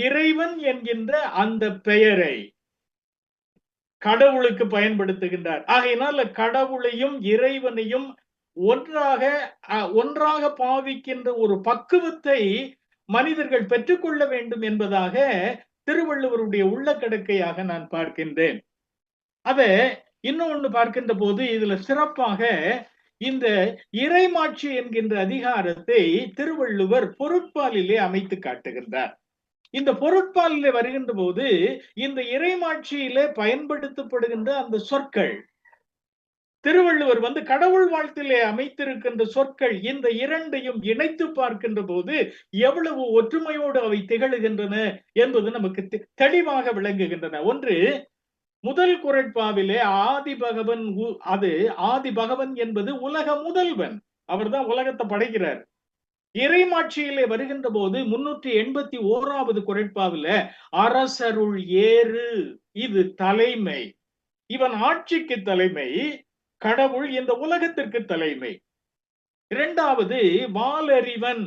இறைவன் என்கின்ற அந்த பெயரை கடவுளுக்கு பயன்படுத்துகின்றார். ஆகையினால கடவுளையும் இறைவனையும் ஒன்றாக பாவிக்கின்ற ஒரு பக்குவத்தை மனிதர்கள் பெற்றுக்கொள்ள வேண்டும் என்பதாக திருவள்ளுவருடைய உள்ளக்கடக்கையாக நான் பார்க்கின்றேன். அத இன்னொன்னு பார்க்கின்ற போது இதுல சிறப்பாக இந்த இறைமாட்சி என்கின்ற அதிகாரத்தை திருவள்ளுவர் பொருட்பாலிலே அமைத்து காட்டுகின்றார். இந்த பொருட்பாலிலே வருகின்ற போது இந்த இறைமாட்சியிலே பயன்படுத்தப்படுகின்ற அந்த சொற்கள், திருவள்ளுவர் கடவுள் வாழ்த்திலே அமைத்திருக்கின்ற சொற்கள், இந்த இரண்டையும் இணைத்து பார்க்கின்ற போது எவ்வளவு ஒற்றுமையோடு அவை திகழுகின்றன என்பது நமக்கு தெளிவாக விளங்குகின்றன. ஒன்று, முதல் குறட்பாவிலே ஆதி பகவன் என்பது உலக முதல்வன், அவர்தான் உலகத்தை படைக்கிறார். இறைமாட்சியிலே வருகின்ற போது 381வது குறட்பாவில அரசருள் ஏறு, இது தலைமை, இவன் ஆட்சிக்கு தலைமை, கடவுள் இந்த உலகத்திற்கு தலைமை. இரண்டாவது வாலறிவன்,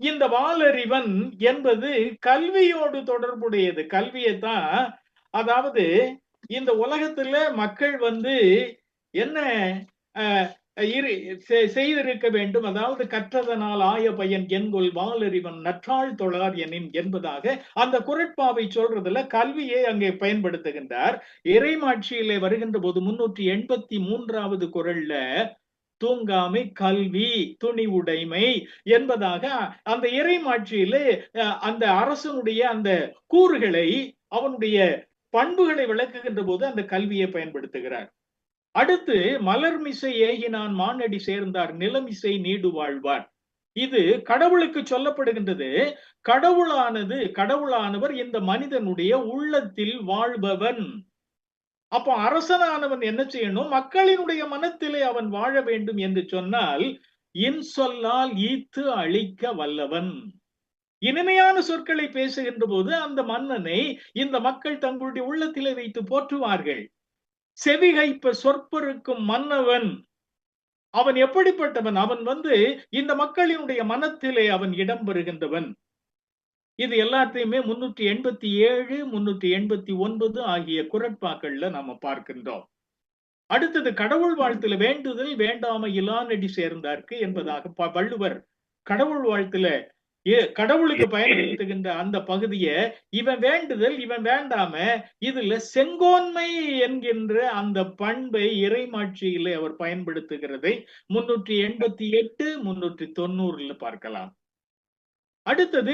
இந்த வாலறிவன் என்பது கல்வியோடு தொடர்புடையது. கல்வியைத்தான், அதாவது இந்த உலகத்துல மக்கள் என்ன செய்திருக்க வேண்டும், அதாவது கற்றதனால் ஆய பயன் என்கொள் வாலறிவன் நற்றாள் தொழார் எனின் என்பதாக அந்த குறட்பாவை சொல்றதுல கல்வியை அங்கே பயன்படுத்துகின்றார். இறைமாட்சியிலே வருகின்ற போது 383வது குறள்ல தூங்காமை கல்வி துணிவுடைமை என்பதாக அந்த இறைமாட்சியிலே அந்த அரசனுடைய அந்த கூறுகளை, அவனுடைய பண்புகளை விளக்குகின்ற போது அந்த கல்வியை பயன்படுத்துகிறார். அடுத்து மலர்மிசை ஏகினான் மானடி சேர்ந்தார் நிலமிசை நீடு வாழ்வார், இது கடவுளுக்கு சொல்லப்படுகின்றது. கடவுளானவர் இந்த மனிதனுடைய உள்ளத்தில் வாழ்பவன். அப்போ அரசனானவன் என்ன செய்யணும், மக்களினுடைய மனத்திலே அவன் வாழ வேண்டும் என்று சொன்னால் இன்சொல்லால் ஈத்து அழிக்க வல்லவன். இனிமையான சொற்களை பேசுகின்ற போது அந்த மன்னனை இந்த மக்கள் தங்களுடைய உள்ளத்திலே வைத்து போற்றுவார்கள். செவிகைப்ப சொற்பருக்கும் மன்னவன், அவன் எப்படிப்பட்டவன், அவன் இந்த மக்களினுடைய மனத்திலே அவன் இடம் பெறுகின்றவன். இது எல்லாத்தையுமே 387 389 ஆகிய குறட்பாக்கள்ல நாம பார்க்கின்றோம். அடுத்தது கடவுள் வாழ்த்துல வேண்டுதல் வேண்டாமை இலானடி சேர்ந்தார்க்கு என்பதாக வள்ளுவர் கடவுள் வாழ்த்துல கடவுளுக்கு பயன்படுத்துகின்ற அந்த பகுதியை இவன் வேண்டுதல் இவன் வேண்டாம, இதுல செங்கோன்மை என்கின்ற அந்த பண்பை இறைமாட்சியிலே அவர் பயன்படுத்துகிறதை 388 390 பார்க்கலாம். அடுத்தது